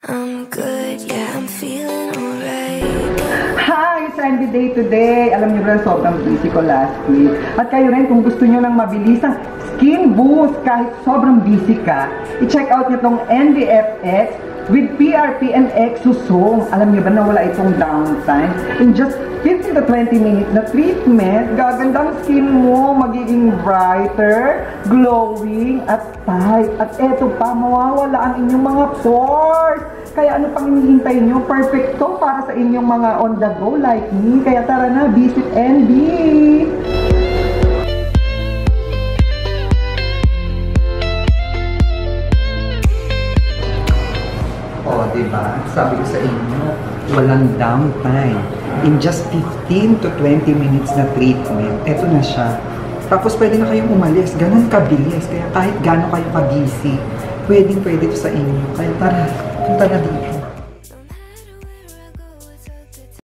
I'm good, yeah, I'm feeling alright. Hi! It's Andy Day today. Alam niyo ba, sobrang busy ko last week. At kayo rin, kung gusto niyo ng mabilisang skin boost kahit sobrang busy ka, i-check out niyo tong NDFX with PRP and Exosome. Alam niyo ba na wala itong downtime? In just 15 to 20 minutes na treatment, gaganda ang skin mo, magiging brighter, glowing, at tight. At eto pa, mawawala ang inyong mga pores. Kaya ano pang hinihintay nyo? Perfect to para sa inyong mga on the go like me. Kaya tara na, visit NB! O, diba? Sabi ko sa inyo, walang downtime. In just 15 to 20 minutes na treatment, eto na siya. Tapos pwede na kayong umalis. Ganun kabilis. Kaya kahit gano'n kayo ka-busy, pwede to sa inyo. Kaya tara, punta na dito.